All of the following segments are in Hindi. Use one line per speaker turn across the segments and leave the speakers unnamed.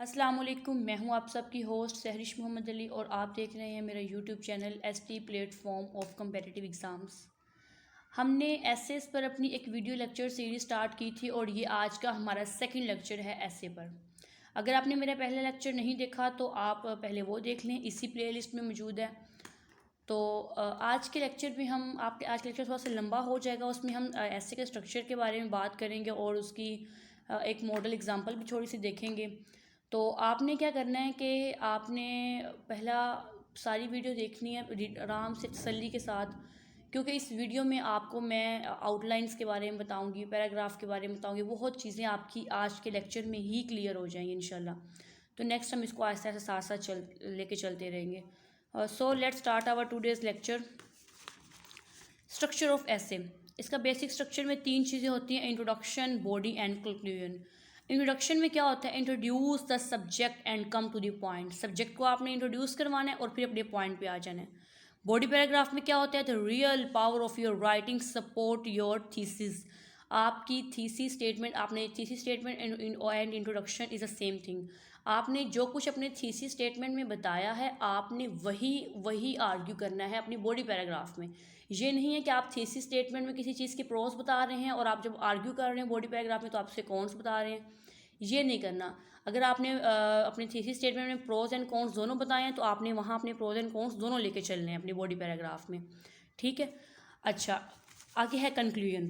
अस्सलाम वालेकुम, मैं हूं आप सबकी होस्ट सहरिश मोहम्मद अली और आप देख रहे हैं मेरा YouTube channel ST platform of competitive exams. हमने एसेस पर अपनी एक वीडियो लेक्चर सीरीज स्टार्ट की थी और ये आज का हमारा सेकंड लेक्चर है एसे पर। अगर आपने मेरा पहला लेक्चर नहीं देखा तो आप पहले वो देख लें, इसी प्लेलिस्ट में मौजूद है। तो आज के लेक्चर में आज का लेक्चर थोड़ा सा लंबा हो जाएगा, उसमें हम ऐसे के स्ट्रक्चर के बारे में बात करेंगे और उसकी एक मॉडल एग्जांपल भी थोड़ी सी देखेंगे। तो आपने क्या करना है कि आपने पहला सारी वीडियो देखनी है आराम से तसल्ली के साथ, क्योंकि इस वीडियो में आपको मैं आउटलाइंस के बारे में बताऊंगी, पैराग्राफ के बारे में बताऊंगी, बहुत चीज़ें आपकी आज के लेक्चर में ही क्लियर हो जाएंगी इंशाल्लाह। तो नेक्स्ट हम इसको आहिस्ता आहिस्ता साथ साथ लेके चलते रहेंगे। So let's start our today's lecture. Structure of essay. इसका बेसिक स्ट्रक्चर में तीन चीज़ें होती हैं: introduction, body and conclusion. Introduction में क्या होता है? Introduce the subject and come to the point. Subject को आपने इंट्रोड्यूस करवाना है और फिर अपने पॉइंट पे आ जाना है। बॉडी पैराग्राफ में क्या होता है? The real power of your writing support your thesis. आपकी थीसिस स्टेटमेंट, आपने thesis statement and introduction is the same thing. आपने जो कुछ अपने थीसिस स्टेटमेंट में बताया है आपने वही वही आर्ग्यू करना है अपनी बॉडी पैराग्राफ में। ये नहीं है कि आप थीसिस स्टेटमेंट में किसी चीज़ के प्रोस बता रहे हैं और आप जब आर्ग्यू कर रहे हैं बॉडी पैराग्राफ में तो आप उसे कॉन्स बता रहे हैं। ये नहीं करना। अगर आपने अपने थीसिस स्टेटमेंट में प्रोज एंड कॉन्स दोनों बताए हैं तो आपने वहाँ अपने प्रोज एंड कॉन्स दोनों लेके चलने हैं अपनी बॉडी पैराग्राफ में। ठीक है। अच्छा, आगे है conclusion.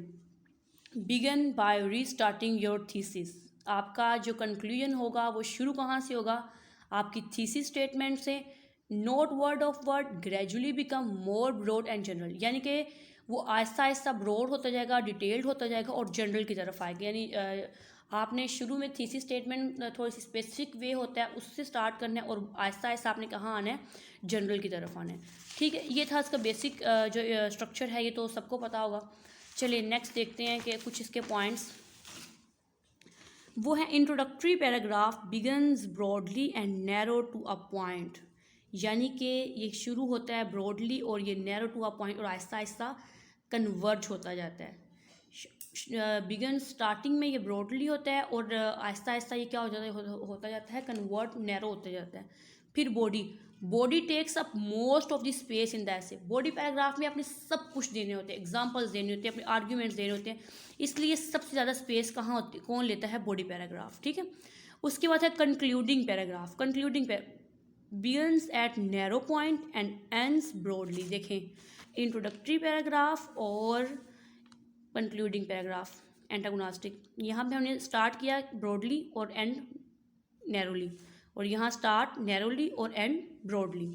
Begin by restarting your thesis. आपका जो कंक्लूजन होगा वो शुरू कहाँ से होगा? आपकी थीसिस स्टेटमेंट से। Note word of word, gradually become more broad and general. यानी कि वो आहिस्ता आहिस्ता ब्रॉड होता जाएगा, डिटेल्ड होता जाएगा और जनरल की तरफ आएगा। यानी आपने शुरू में थीसिस स्टेटमेंट थोड़ी सी स्पेसिफिक वे होता है उससे स्टार्ट करना है और आहिस्ता आहिस्ता आपने कहाँ आना है? जनरल की तरफ आना है। ठीक है, ये था इसका बेसिक जो स्ट्रक्चर है, ये तो सबको पता होगा। चलिए नेक्स्ट देखते हैं कि कुछ इसके पॉइंट्स वो है। Introductory paragraph begins broadly and narrow to a point. यानी कि ये शुरू होता है ब्रॉडली और ये नैरो टू अ पॉइंट और आहिस्ता आहिस्ता कन्वर्ज होता जाता है। बिगन स्टार्टिंग में ये ब्रॉडली होता है और आहिस्ता आहिस्ता ये क्या होता जाता है? कन्वर्ट, नैरो होता जाता है। फिर body. Body takes up most of the space in the essay. Body paragraph में अपने सब कुछ देने होते हैं, एग्जांपल्स देने होते हैं, अपने आर्ग्यूमेंट्स देने होते हैं, इसलिए सबसे ज़्यादा स्पेस कहाँ होती, कौन लेता है? Body paragraph. ठीक है। उसके बाद है concluding paragraph. Begins at narrow point and ends broadly. देखें, इंट्रोडक्टरी पैराग्राफ और कंक्लूडिंग पैराग्राफ एंटागोनास्टिक। यहाँ पे हमने स्टार्ट किया ब्रॉडली और एंड नैरोली, और यहाँ स्टार्ट नैरोली और एंड ब्रॉडली।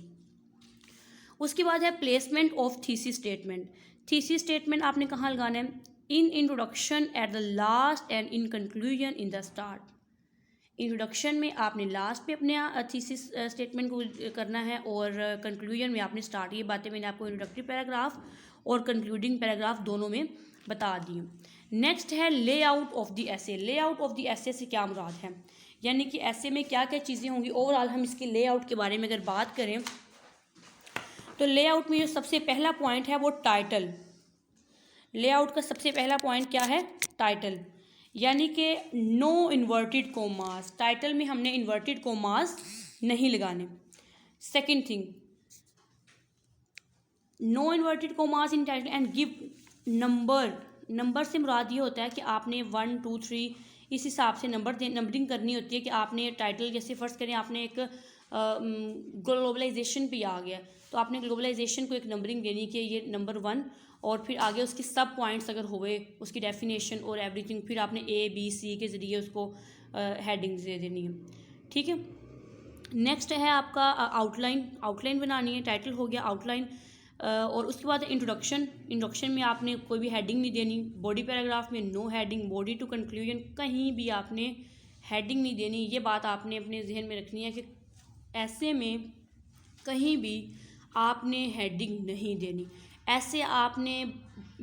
उसके बाद है placement of thesis statement. Thesis statement आपने कहाँ लगाना है? In introduction at the last and in conclusion in the start. Introduction में आपने लास्ट पे अपने थीसिस स्टेटमेंट को करना है और कंक्लूजन में आपने स्टार्ट। ये बातें मैंने आपको इंट्रोडक्टरी पैराग्राफ और कंक्लूडिंग पैराग्राफ दोनों में बता दी। नेक्स्ट है layout of the essay. Layout of the essay से क्या मुराद है? यानी कि ऐसे में क्या क्या चीज़ें होंगी। ओवरऑल हम इसके लेआउट के बारे में अगर बात करें तो लेआउट में जो सबसे पहला पॉइंट है वो टाइटल। लेआउट का सबसे पहला पॉइंट क्या है? टाइटल। यानी कि नो इन्वर्टेड कोमास। टाइटल में हमने इन्वर्टेड कोमास नहीं लगाने। Second thing, no inverted commas in title and give number. Number से मुराद ये होता है कि आपने 1 2 3 इस हिसाब से नंबरिंग करनी होती है कि आपने टाइटल, जैसे फर्स्ट करें आपने एक ग्लोबलाइजेशन पे आ गया तो आपने ग्लोबलाइजेशन को एक नंबरिंग देनी कि ये नंबर 1, और फिर आगे उसकी सब पॉइंट्स अगर हुए उसकी डेफिनेशन और एवरीथिंग, फिर आपने A B C के ज़रिए उसको हेडिंग्स दे देनी है। ठीक है। नेक्स्ट है आपका आउटलाइन। आउटलाइन बनानी है। टाइटल हो गया, आउटलाइन, और उसके बाद इंट्रोडक्शन। इंट्रोडक्शन में आपने कोई भी हेडिंग नहीं देनी। बॉडी पैराग्राफ में no heading. Body to conclusion कहीं भी आपने हेडिंग नहीं देनी। ये बात आपने अपने जहन में रखनी है कि ऐसे में कहीं भी आपने हेडिंग नहीं देनी। ऐसे आपने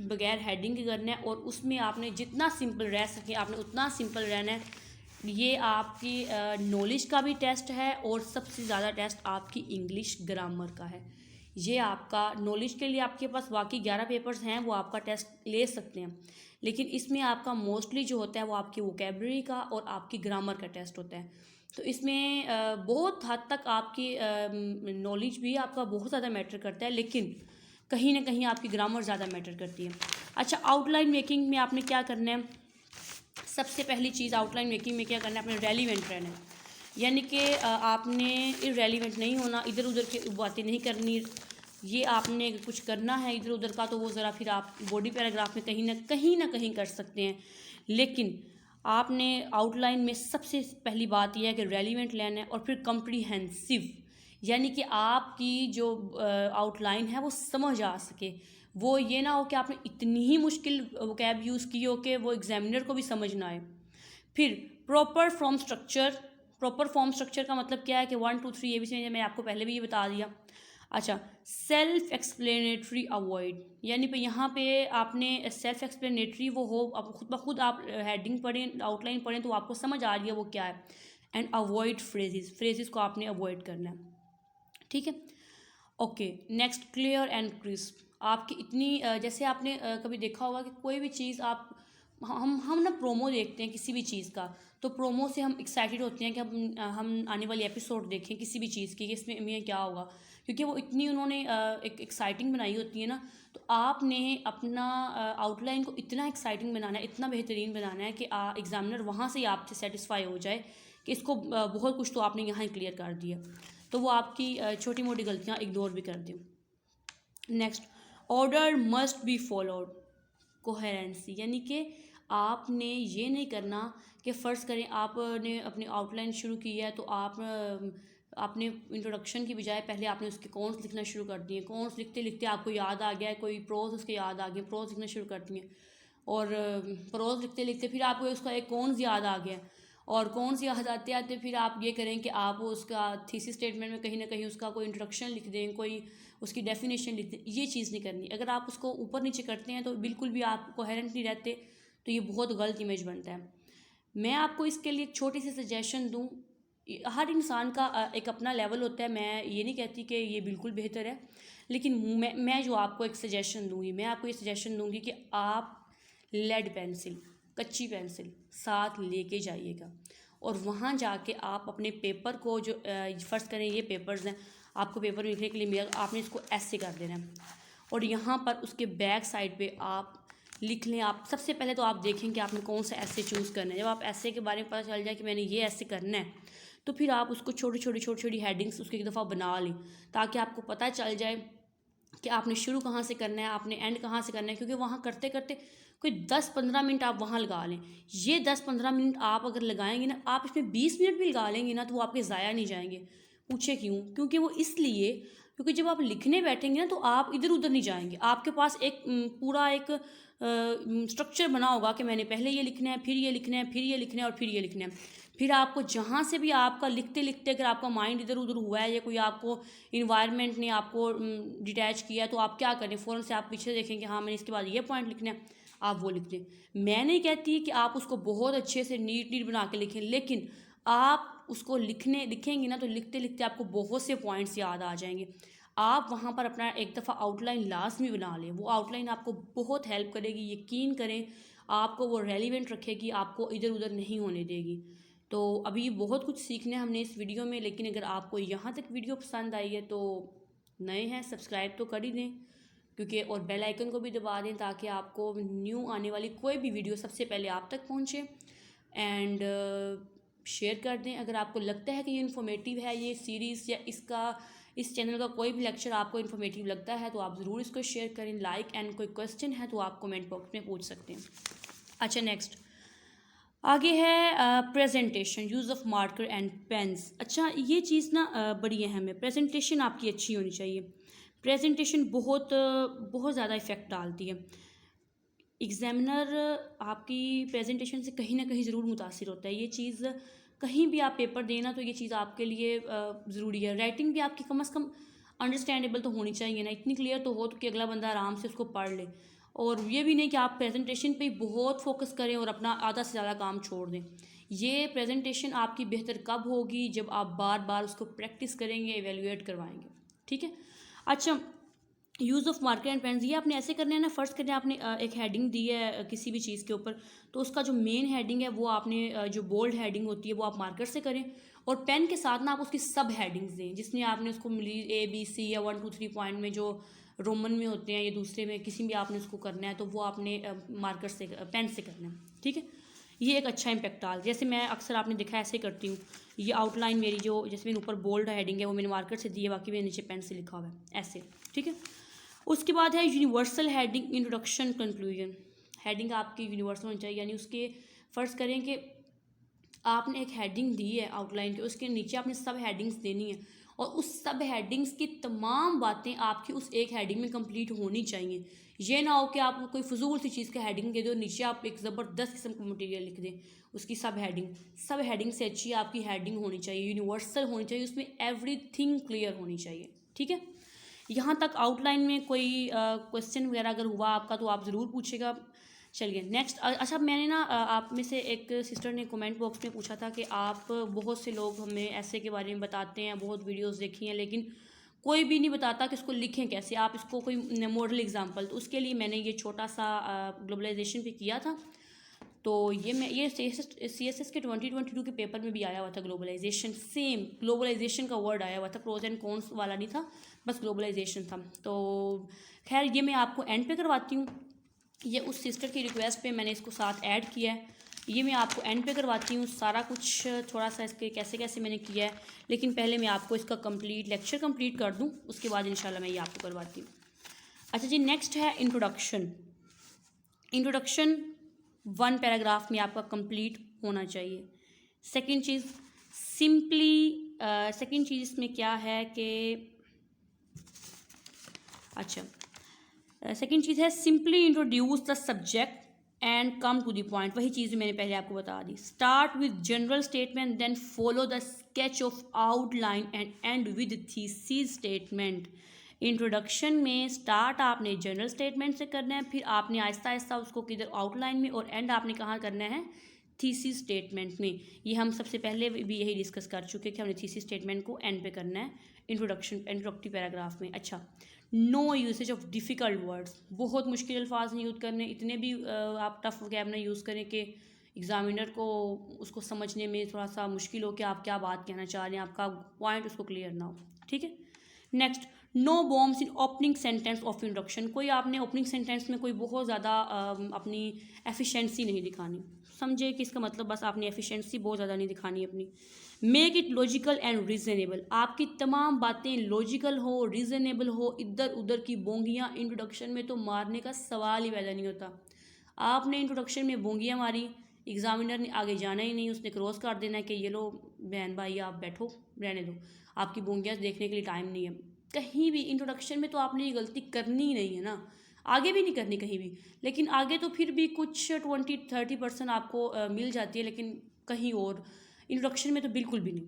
बगैर हेडिंग के करना है और उसमें आपने जितना सिंपल रह सके आपने उतना सिंपल रहना है। ये आपकी नॉलेज का भी टेस्ट है और सबसे ज़्यादा टेस्ट आपकी इंग्लिश ग्रामर का है। ये आपका नॉलेज के लिए आपके पास बाकी 11 पेपर्स हैं, वो आपका टेस्ट ले सकते हैं, लेकिन इसमें आपका मोस्टली जो होता है वो आपकी वोकेबलरी का और आपकी ग्रामर का टेस्ट होता है। तो इसमें बहुत हद तक आपकी नॉलेज भी आपका बहुत ज़्यादा मैटर करता है, लेकिन कहीं ना कहीं आपकी ग्रामर ज़्यादा मैटर करती है। अच्छा, आउटलाइन मेकिंग में आपने क्या करना है, सबसे पहली चीज़ आउटलाइन मेकिंग में क्या करना है, आपने रेलिवेंट रहना है। यानी कि आपने इरेलीवेंट नहीं होना, इधर उधर की बातें नहीं करनी। ये आपने कुछ करना है इधर उधर का तो वो ज़रा फिर आप बॉडी पैराग्राफ में कहीं ना कहीं कर सकते हैं, लेकिन आपने आउटलाइन में सबसे पहली बात यह है कि रेलिवेंट लेना है और फिर कम्प्रीहेंसिव, यानी कि आपकी जो आउटलाइन है वो समझ आ सके। वो ये ना हो कि आपने इतनी ही मुश्किल वोकैब यूज़ की हो कि वो एग्जामिनर को भी समझ ना आए। फिर proper form structure. Proper form structure का मतलब क्या है कि 1 2 3 ABC मैं आपको पहले भी ये बता दिया। अच्छा, सेल्फ एक्सप्लेनेटरी अवॉइड, यानी पे यहाँ पे आपने सेल्फ एक्सप्लेनेटरी वो हो, अब खुद ब खुद आप हेडिंग पढ़ें, आउटलाइन पढ़ें तो आपको समझ आ रही है वो क्या है। एंड अवॉइड फ्रेजेस, फ्रेजेस को आपने अवॉइड करना है, ठीक है। Okay, next, clear and crisp. आपकी इतनी जैसे आपने कभी देखा होगा कि कोई भी चीज़ आप हम ना प्रोमो देखते हैं किसी भी चीज़ का, तो प्रोमो से हम एक्साइटेड होते हैं कि हम आने वाली एपिसोड देखें किसी भी चीज़ की कि इसमें क्या होगा, क्योंकि वो इतनी उन्होंने एक एक्साइटिंग बनाई होती है ना। तो आपने अपना आउटलाइन को इतना एक्साइटिंग बनाना है, इतना बेहतरीन बनाना है कि एग्जामिनर वहाँ से ही आपसे सेटिस्फाई हो जाए कि इसको बहुत कुछ तो आपने यहाँ ही क्लियर कर दिया, तो वो आपकी छोटी मोटी गलतियाँ इग्नोर भी कर दें। Next, order must be followed, coherency, यानी कि आपने ये नहीं करना कि फ़र्ज़ करें आपने अपनी आउटलाइन शुरू की है तो आपने इंट्रोडक्शन की बजाय पहले आपने उसके कॉन्स लिखना शुरू कर दिए। कॉन्स लिखते लिखते आपको याद आ गया है, कोई प्रोज उसके याद आ गए, प्रोज लिखना शुरू कर दिए, और प्रोज लिखते लिखते फिर आपको उसका एक कॉन्स याद आ गया, और कॉन्स याद आते आते फिर आप ये करें कि आप उसका थीसिस स्टेटमेंट में कहीं ना कहीं उसका कोई इंट्रोडक्शन लिख दें, कोई उसकी डेफिनेशन लिख दें। ये चीज़ नहीं करनी। अगर आप उसको ऊपर नीचे करते हैं तो बिल्कुल भी आप कोहेरेंट नहीं रहते, तो ये बहुत गलत इमेज बनता है। मैं आपको इसके लिए एक छोटी सी सजेशन दूँ। हर इंसान का एक अपना लेवल होता है, मैं ये नहीं कहती कि ये बिल्कुल बेहतर है, लेकिन मैं जो आपको एक सजेशन दूँगी, मैं आपको ये सजेशन दूँगी कि आप लेड पेंसिल, कच्ची पेंसिल साथ लेके जाइएगा, और वहाँ जाके आप अपने पेपर को जो फ़र्ज़ करें ये पेपर्स हैं, आपको पेपर लिखने के लिए मिला, आपने इसको ऐसे कर देना है, और यहाँ पर उसके बैक साइड पे आप लिख लें। आप सबसे पहले तो आप देखें कि आपने कौन सा ऐसे चूज़ करना है। जब आप ऐसे के बारे में पता चल जाए कि मैंने ये ऐसे करना है, तो फिर आप उसको छोटी छोटी हेडिंग्स उसकी एक दफ़ा बना लें, ताकि आपको पता चल जाए कि आपने शुरू कहाँ से करना है, आपने एंड कहाँ से करना है। क्योंकि वहाँ करते करते कोई 10-15 मिनट आप वहाँ लगा लें। ये 10-15 मिनट आप अगर लगाएंगे ना, आप इसमें 20 मिनट भी लगा लेंगे ना, तो वो आपके ज़ाया नहीं जाएंगे। पूछे क्यों? क्योंकि वो इसलिए, क्योंकि जब आप लिखने बैठेंगे ना तो आप इधर उधर नहीं जाएंगे। आपके पास एक पूरा एक स्ट्रक्चर बना होगा कि मैंने पहले ये लिखना है, फिर ये लिखना है, फिर ये लिखना है, और फिर ये लिखना है। फिर आपको जहाँ से भी आपका लिखते लिखते अगर आपका माइंड इधर उधर हुआ है, या कोई आपको इन्वायरमेंट ने आपको डिटैच किया है, तो आप क्या करें, फ़ौरन से आप पीछे देखेंगे, हाँ मैंने इसके बाद ये पॉइंट लिखना है, आप वो लिख दें। मैं नहीं कहती कि आप उसको बहुत अच्छे से नीट बना के लिखें, लेकिन आप उसको लिखेंगे ना तो लिखते लिखते आपको बहुत से पॉइंट्स याद आ जाएंगे। आप वहाँ पर अपना एक दफ़ा आउटलाइन लाजमी बना लें। वो आउटलाइन आपको बहुत हेल्प करेगी, यकीन करें, आपको वो रेलिवेंट रखेगी, आपको इधर उधर नहीं होने देगी। तो अभी बहुत कुछ सीखना है हमने इस वीडियो में, लेकिन अगर आपको यहाँ तक वीडियो पसंद आई है तो नए हैं सब्सक्राइब तो कर ही दें, क्योंकि और बेल आइकन को भी दबा दें, ताकि आपको न्यू आने वाली कोई भी वीडियो सबसे पहले आप तक पहुँचे। एंड शेयर कर दें अगर आपको लगता है कि ये इन्फॉर्मेटिव है ये सीरीज़, या इस चैनल का कोई भी लेक्चर आपको इन्फॉर्मेटिव लगता है तो आप ज़रूर इसको शेयर करें, लाइक। एंड कोई क्वेश्चन है तो आप कमेंट बॉक्स में पूछ सकते हैं। अच्छा, नेक्स्ट आगे है presentation, use of marker and pains. अच्छा, ये चीज़ ना बड़ी अहम है। प्रेजेंटेशन आपकी अच्छी होनी चाहिए। प्रेजेंटेशन बहुत ज़्यादा इफ़ेक्ट डालती है। एग्ज़ामिनर आपकी प्रेजेंटेशन से कहीं ना कहीं ज़रूर मुतासिर होता है। ये चीज़ कहीं भी आप पेपर देना तो ये चीज़ आपके लिए ज़रूरी है। राइटिंग भी आपकी कम से कम अंडरस्टैंडेबल तो होनी चाहिए ना, इतनी क्लियर तो हो तो कि अगला बंदा आराम से उसको पढ़ ले। और ये भी नहीं कि आप प्रेजेंटेशन पे ही बहुत फोकस करें और अपना आधा से ज़्यादा काम छोड़ दें। ये प्रेजेंटेशन आपकी बेहतर कब होगी? जब आप बार बार उसको प्रैक्टिस करेंगे, एवेलुएट करवाएंगे, ठीक है। अच्छा, use of marker and pains, ये आपने ऐसे करना है ना। फर्स्ट करें, आपने एक हेडिंग दी है किसी भी चीज़ के ऊपर, तो उसका जो मेन हेडिंग है वो आपने जो बोल्ड हेडिंग होती है वो आप मार्कर से करें, और पेन के साथ ना आप उसकी सब हेडिंग्स दें, जिसमें आपने उसको मिली ABC या 1 2 3 पॉइंट में जो रोमन में होते हैं या दूसरे में किसी भी आपने उसको करना है तो वो आपने मार्कर से पेन से करना है, ठीक है। ये एक अच्छा इम्पैक्ट डाल, जैसे मैं अक्सर आपने देखा ऐसे करती हूँ, ये आउटलाइन मेरी जो जैसे मैंने ऊपर बोल्ड हेडिंग है वो मैंने मार्कर से दी है, बाकी मैंने नीचे पेन से लिखा हुआ है ऐसे, ठीक है। उसके बाद है universal heading, introduction, conclusion. Heading आपकी यूनिवर्सल होनी चाहिए, यानी उसके फ़र्ज़ करें कि आपने एक हेडिंग दी है आउटलाइन के, उसके नीचे आपने सब हेडिंग्स देनी है और उस सब हेडिंग्स की तमाम बातें आपकी उस एक हेडिंग में कंप्लीट होनी चाहिए। ये ना हो कि आप कोई फजूल सी चीज़ का हेडिंग दे दो, नीचे आप एक ज़बरदस्त किस्म का मटेरियल लिख दें उसकी सब हेडिंग से अच्छी आपकी हेडिंग होनी चाहिए, यूनिवर्सल होनी चाहिए, उसमें एवरीथिंग क्लियर होनी चाहिए, ठीक है। यहाँ तक आउटलाइन में कोई क्वेश्चन वगैरह अगर हुआ आपका तो आप ज़रूर पूछेगा। चलिए नेक्स्ट, अच्छा मैंने ना आप में से एक सिस्टर ने कमेंट बॉक्स में पूछा था कि आप बहुत से लोग हमें ऐसे के बारे में बताते हैं, बहुत वीडियोस देखी हैं, लेकिन कोई भी नहीं बताता कि इसको लिखें कैसे, आप इसको कोई मॉडल एग्जांपल, तो उसके लिए मैंने ये छोटा सा ग्लोबलाइजेशन पे किया था। तो ये CSS के 2022 के पेपर में भी आया हुआ था ग्लोबलाइजेशन, सेम ग्लोबलाइजेशन का वर्ड आया हुआ था, प्रोज एंड कॉन्स वाला नहीं था, बस ग्लोबलाइजेशन था। तो खैर ये मैं आपको एंड पे करवाती हूँ, ये उस सिस्टर की रिक्वेस्ट पे मैंने इसको साथ ऐड किया है, ये मैं आपको एंड पे करवाती हूँ सारा कुछ, थोड़ा सा इसके कैसे कैसे मैंने किया है, लेकिन पहले मैं आपको इसका लेक्चर कंप्लीट कर दूँ, उसके बाद इंशाल्लाह मैं ये आपको करवाती हूँ। अच्छा जी, नेक्स्ट है इंट्रोडक्शन। 1 पैराग्राफ में आपका कंप्लीट होना चाहिए। सेकंड चीज़ सेकंड चीज़ इसमें क्या है कि अच्छा, सेकंड चीज़ है simply introduce the subject and come to the point. वही चीज़ मैंने पहले आपको बता दी, start with general statement then follow the sketch of outline and end with thesis statement. Introduction में स्टार्ट आपने जनरल स्टेटमेंट से करना है, फिर आपने आहिस्ता आहिस्ता उसको किधर आउटलाइन में, और एंड आपने कहाँ करना है, थीसिस स्टेटमेंट में। ये हम सबसे पहले भी यही डिस्कस कर चुके हैं कि हमने थीसिस स्टेटमेंट को एंड पे करना है इंट्रोडक्टिव पैराग्राफ में। अच्छा, no usage of difficult words, बहुत मुश्किल अल्फाज नहीं यूज़ करने, इतने भी आप टफ वगैरह ना यूज़ करें कि एग्ज़ामिनर को उसको समझने में थोड़ा सा मुश्किल हो कि आप क्या बात कहना चाह रहे हैं, आपका पॉइंट उसको क्लियर ना हो, ठीक है। Next, no bombs in opening sentence of introduction. कोई आपने ओपनिंग सेंटेंस में कोई बहुत ज़्यादा अपनी एफिशिएंसी नहीं दिखानी, समझे कि इसका मतलब बस आपने एफिशिएंसी बहुत ज़्यादा नहीं दिखानी अपनी। Make it logical and reasonable, आपकी तमाम बातें लॉजिकल हो, रीजनेबल हो, इधर उधर की बोंगियाँ इंट्रोडक्शन में तो मारने का सवाल ही पैदा नहीं होता। आपने इंट्रोडक्शन में बोंगियाँ मारी, एग्जामिनर ने आगे जाना ही नहीं, उसने क्रॉस कर देना है कि ये लो बहन भाई आप बैठो, रहने दो, आपकी बोंगियाँ देखने के लिए टाइम नहीं है। कहीं भी इंट्रोडक्शन में तो आपने ये गलती करनी ही नहीं है ना, आगे भी नहीं करनी कहीं भी, लेकिन आगे तो फिर भी कुछ 20-30% आपको मिल जाती है, लेकिन कहीं और इंट्रोडक्शन में तो बिल्कुल भी नहीं।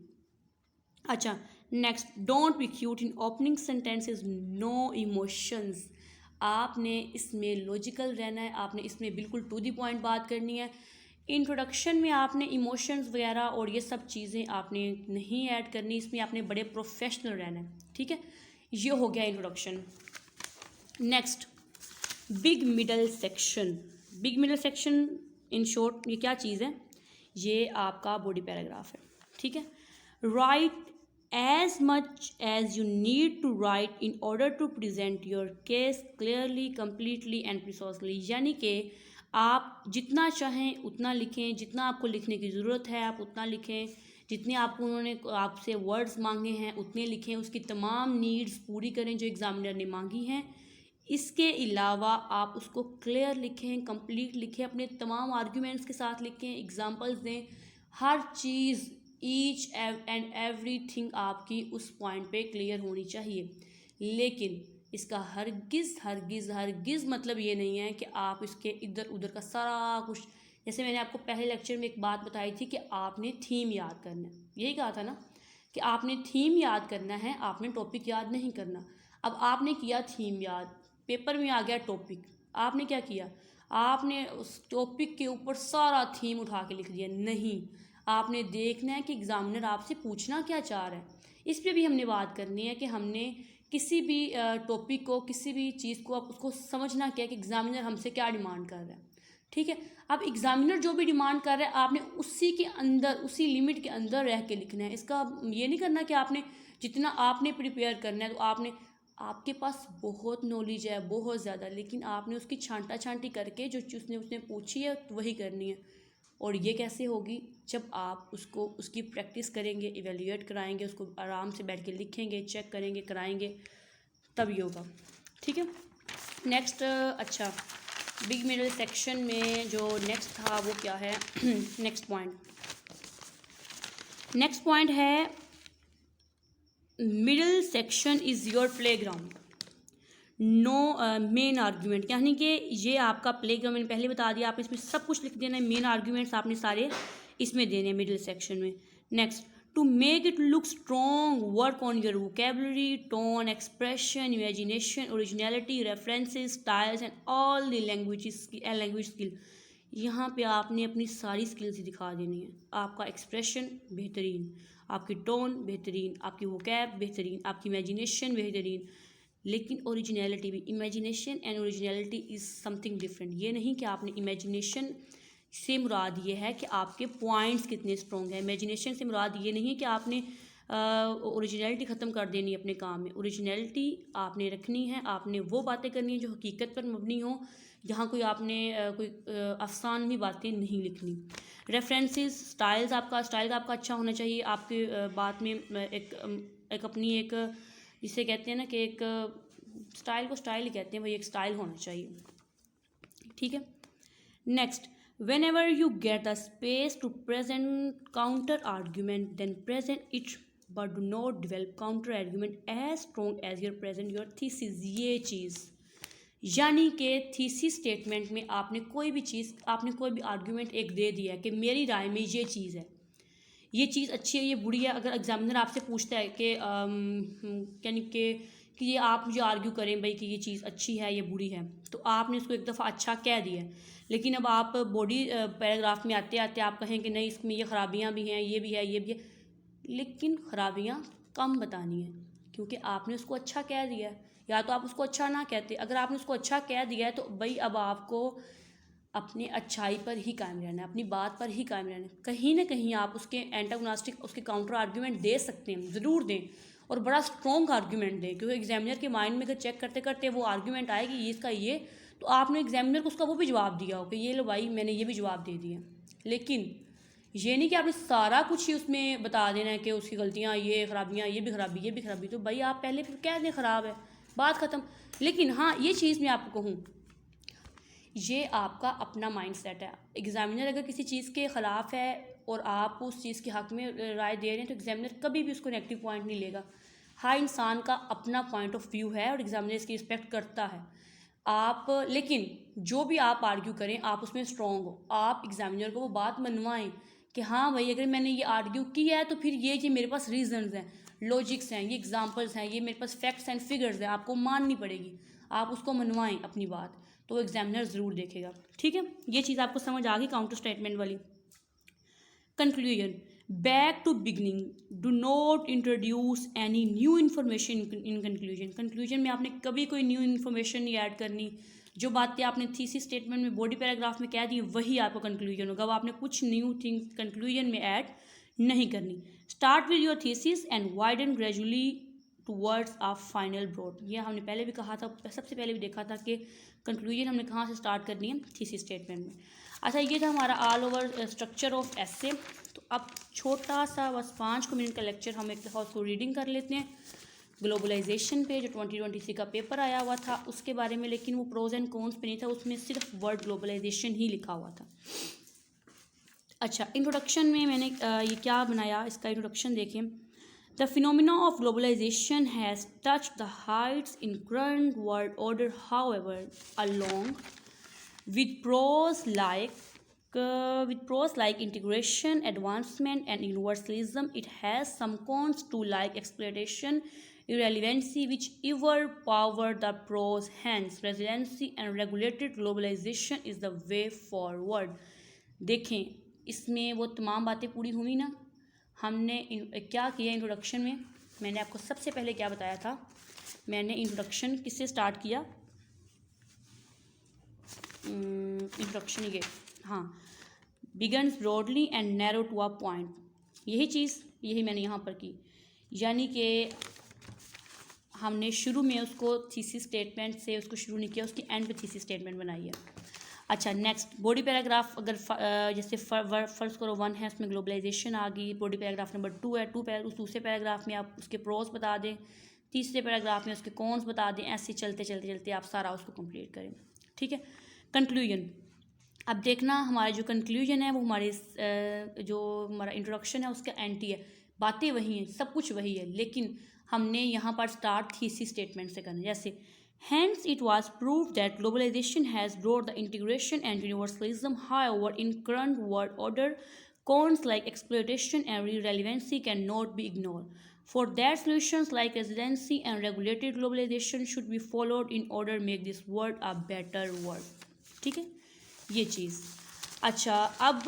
अच्छा next, don't be cute in opening sentences, no emotions. आपने इसमें लॉजिकल रहना है, आपने इसमें बिल्कुल टू दी पॉइंट बात करनी है। इंट्रोडक्शन में आपने इमोशंस वगैरह और ये सब चीज़ें आपने नहीं ऐड करनी, इसमें आपने बड़े प्रोफेशनल रहना है, ठीक है। ये हो गया introduction. Next, big middle section. Big middle section in short ये क्या चीज़ है, ये आपका बॉडी पैराग्राफ है, ठीक है। Write as much as you need to write in order to present your case clearly, completely and precisely, यानी कि आप जितना चाहें उतना लिखें, जितना आपको लिखने की ज़रूरत है आप उतना लिखें, जितने आपको उन्होंने आपसे वर्ड्स मांगे हैं उतने लिखें, उसकी तमाम नीड्स पूरी करें जो एग्ज़ामिनर ने मांगी हैं। इसके अलावा आप उसको क्लियर लिखें, कंप्लीट लिखें, अपने तमाम आर्ग्यूमेंट्स के साथ लिखें, एग्जांपल्स दें, हर चीज़ ईच एंड एवरीथिंग आपकी उस पॉइंट पे क्लियर होनी चाहिए। लेकिन इसका हरगिज़ मतलब ये नहीं है कि आप इसके इधर उधर का सारा कुछ, जैसे मैंने आपको पहले लेक्चर में एक बात बताई थी कि आपने थीम याद करना है, यही कहा था ना कि आपने थीम याद करना है, आपने टॉपिक याद नहीं करना। अब आपने किया थीम याद, पेपर में आ गया टॉपिक, आपने क्या किया, आपने उस टॉपिक के ऊपर सारा थीम उठा के लिख दिया। नहीं, आपने देखना है कि एग्जामिनर आपसे पूछना क्या चाह रहा है। इस पे भी हमने बात करनी है कि हमने किसी भी टॉपिक को, किसी भी चीज़ को, आप उसको समझना क्या है कि एग्जामिनर हमसे क्या डिमांड कर रहा है। ठीक है। अब एग्जामिनर जो भी डिमांड कर रहा है आपने उसी के अंदर, उसी लिमिट के अंदर रह के लिखना है। इसका ये नहीं करना कि आपने जितना आपने प्रिपेयर करना है तो आपने, आपके पास बहुत नॉलेज है बहुत ज़्यादा, लेकिन आपने उसकी छांटा छांटी करके जो उसने पूछी है वही करनी है। और ये कैसे होगी? जब आप उसको उसकी प्रैक्टिस करेंगे, इवेल्युएट कराएंगे, उसको आराम से बैठ के लिखेंगे, चेक करेंगे, कराएंगे, तब ये होगा। ठीक है। नेक्स्ट, अच्छा, बिग मिडल सेक्शन में जो नेक्स्ट था वो क्या है? नेक्स्ट पॉइंट है middle section is your playground, no main argument, यानी कि ये आपका प्लेग्राउंड। मैंने पहले बता दिया, आप इसमें सब कुछ लिख देना है, मेन आर्ग्यूमेंट्स आपने सारे इसमें देने हैं मिडिल सेक्शन में। Next, to make it look strong work on your vocabulary, tone, expression, imagination, originality, references, styles and all the language skill. यहाँ पे आपने अपनी सारी स्किल्स दिखा देनी है। आपका एक्सप्रेशन बेहतरीन, आपकी टोन बेहतरीन, आपकी वोकैब बेहतरीन, आपकी इमेजिनेशन बेहतरीन, लेकिन ओरिजिनलिटी भी। Imagination and originality is something different. ये नहीं कि आपने इमेजिनेशन से मुराद ये है कि आपके पॉइंट्स कितने स्ट्रॉन्ग हैं। इमेजिनेशन से मुराद ये नहीं है कि आपने ओरिजिनलिटी ख़त्म कर देनी है अपने काम में। ओरिजिनलिटी आपने रखनी है, आपने वो बातें करनी है जो हकीकत पर मबनी हो, जहाँ कोई आपने कोई अफसानवी बातें नहीं लिखनी। रेफरेंसेस, स्टाइल आपका अच्छा होना चाहिए। आपके बात में एक अपनी एक, जिसे कहते हैं ना कि एक स्टाइल को स्टाइल ही कहते हैं, वही एक स्टाइल होना चाहिए। ठीक है। Next, whenever you get the space to present counter argument, then present it, but do not develop counter argument as strong as your present your thesis। ये चीज़ यानी कि थीसिस स्टेटमेंट में आपने कोई भी आर्ग्यूमेंट एक दे दिया है कि मेरी राय में ये चीज़ है, ये चीज़ अच्छी है, ये बुरी है। अगर एग्जामिनर आपसे पूछता है कि यानी कि ये आप मुझे आर्ग्यू करें भाई कि ये चीज़ अच्छी है ये बुरी है, तो आपने उसको एक दफ़ा अच्छा कह दिया है, लेकिन अब आप बॉडी पैराग्राफ में आते आते आप कहें कि नहीं इसमें ये ख़राबियाँ भी हैं, ये भी है, ये भी है, लेकिन ख़राबियाँ कम बतानी है क्योंकि आपने उसको अच्छा कह दिया है। या तो आप उसको अच्छा ना कहते, अगर आपने उसको अच्छा कह दिया है तो भाई अब आपको अपनी अच्छाई पर ही कायम रहना है, अपनी बात पर ही कायम रहना है। कहीं ना कहीं आप उसके एंटागोनिस्टिक, उसके काउंटर आर्ग्यूमेंट दे सकते हैं, ज़रूर दें, और बड़ा स्ट्रॉन्ग आर्ग्यूमेंट दें, क्योंकि एग्जामिनर के माइंड में अगर चेक करते करते वो आर्ग्यूमेंट आएगी ये इसका ये, तो आपने एग्जामिनर को उसका वो भी जवाब दिया हो कि ये लो भाई मैंने ये भी जवाब दे दिया। लेकिन ये नहीं कि आपने सारा कुछ ही उसमें बता देना है कि उसकी गलतियाँ, ये खराबियाँ, ये भी खराबी, ये भी खराबी, तो भाई आप पहले फिर कह दें ख़राब है, बात ख़त्म। लेकिन हाँ, ये चीज़ मैं आपको कहूँ, ये आपका अपना माइंड सेट है। एग्जामिनर अगर किसी चीज़ के ख़िलाफ़ है और आप उस चीज़ के हक़ में राय दे रहे हैं तो एग्जामिनर कभी भी उसको नेगेटिव पॉइंट नहीं लेगा। हर इंसान का अपना पॉइंट ऑफ व्यू है और एग्जामिनर इसकी रिस्पेक्ट करता है। आप लेकिन जो भी आप आर्ग्यू करें आप उसमें स्ट्रॉन्ग हो, आप एग्जामिनर को वो बात मनवाएं कि हाँ भाई अगर मैंने ये आर्ग्यू किया है तो फिर ये मेरे पास रीजंस हैं, लॉजिक्स हैं, ये एग्जांपल्स हैं, ये मेरे पास फैक्ट्स एंड फिगर्स हैं, आपको माननी पड़ेगी। आप उसको मनवाएं अपनी बात, तो एग्जामिनर ज़रूर देखेगा। ठीक है, ये चीज़ आपको समझ आ गई काउंटर स्टेटमेंट वाली। Conclusion, back to beginning, do not introduce any new information in conclusion. Conclusion में आपने कभी कोई न्यू इन्फॉर्मेशन नहीं ऐड करनी। जो बातें आपने थीसिस स्टेटमेंट में बॉडी पैराग्राफ में कह दी वही आपका कंक्लूजन होगा, वो आपने कुछ न्यू थिंग्स कंक्लूजन में ऐड नहीं करनी। Start with your thesis and widen gradually towards a final broad. ये हमने पहले भी कहा था, सबसे पहले भी देखा था कि कंक्लूजन हमने कहाँ से स्टार्ट करनी है, थीसिस स्टेटमेंट में। अच्छा, ये था हमारा ऑल ओवर स्ट्रक्चर ऑफ एसे। तो अब छोटा सा बस 5 मिनट का लेक्चर हम एक दफ़ा उसको रीडिंग कर लेते हैं। ग्लोबलाइजेशन पे जो 2023 का पेपर आया हुआ था उसके बारे में, लेकिन वो प्रोज एंड कॉन्स पे नहीं था, उसमें सिर्फ वर्ड ग्लोबलाइजेशन ही लिखा हुआ था। अच्छा, इंट्रोडक्शन में मैंने ये क्या बनाया, इसका इंट्रोडक्शन देखें। The phenomena of globalization has touched the heights in current world order, however, along with pros like integration, advancement, and universalism, it has some cons too, like exploitation, irrelevancy, which overpower the pros. Hence, resiliency and regulated globalization is the way forward. देखें, इसमें वो तमाम बातें पूरी हुई ना। हमने क्या किया इंट्रोडक्शन में, मैंने आपको सबसे पहले क्या बताया था, मैंने इंट्रोडक्शन किससे स्टार्ट किया, इंट्रोडक्शन ये, हाँ, begins broadly and narrow to a point, यही मैंने यहाँ पर की, यानी कि हमने शुरू में उसको थीसिस स्टेटमेंट से उसको शुरू नहीं किया, उसकी एंड पे थीसिस स्टेटमेंट बनाई है। अच्छा, नेक्स्ट बॉडी पैराग्राफ, अगर जैसे फर्स्ट करो 1 है, उसमें ग्लोबलाइजेशन आ गई, बॉडी पैराग्राफ नंबर 2 है, उस दूसरे पैराग्राफ में आप उसके प्रोज बता दें, तीसरे पैराग्राफ में उसके कॉन्स बता दें, ऐसे चलते चलते चलते आप सारा उसको कंप्लीट करें। ठीक है। कंक्लूजन, अब देखना हमारा जो कंक्लूजन है वो हमारे जो हमारा इंट्रोडक्शन है उसका एंटी है, बातें वही हैं, सब कुछ वही है, लेकिन हमने यहाँ पर स्टार्ट थीसिस स्टेटमेंट से करना, जैसे hence it was proved that globalization has brought the integration and universalism. However, in current world order, cons like exploitation and irrelevancy cannot be ignored. For that, solutions like residency and regulated globalization should be followed in order to make this world a better world. ठीक है, ये चीज़। अच्छा, अब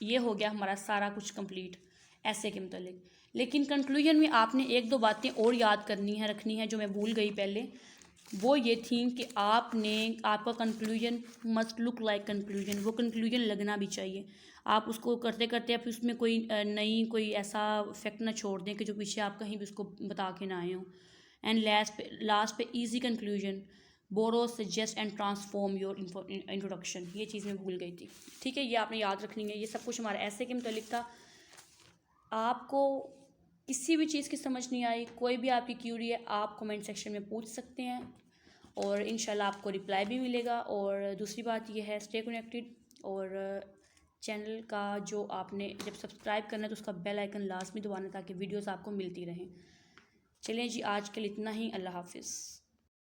ये हो गया हमारा सारा कुछ कंप्लीट ऐसे के मतलब, लेकिन कंक्लूजन में आपने एक दो बातें और याद करनी है, रखनी है, जो मैं भूल गई पहले, वो ये थी कि आपका conclusion must look like conclusion, वो कंक्लूजन लगना भी चाहिए। आप उसको करते करते आप उसमें कोई ऐसा फैक्ट ना छोड़ दें कि जो पीछे आप कहीं भी उसको बता के ना आए हों। एंड लास्ट पे easy conclusion, borrow, suggest and transform your introduction, ये चीज़ मैं भूल गई थी। ठीक है, ये आपने याद रखनी है। ये सब कुछ हमारा ऐसे के मतलब था। आपको किसी भी चीज़ की समझ नहीं आई, कोई भी आपकी क्यूरी है, आप कमेंट सेक्शन में पूछ सकते हैं और इंशाल्लाह आपको रिप्लाई भी मिलेगा। और दूसरी बात ये है, स्टे कनेक्टेड, और चैनल का जो आपने जब सब्सक्राइब करना है तो उसका बेल आइकन लाजमी दबाना ताकि वीडियोस आपको मिलती रहें। चलें जी, आज के लिए इतना ही। अल्लाह हाफिज़।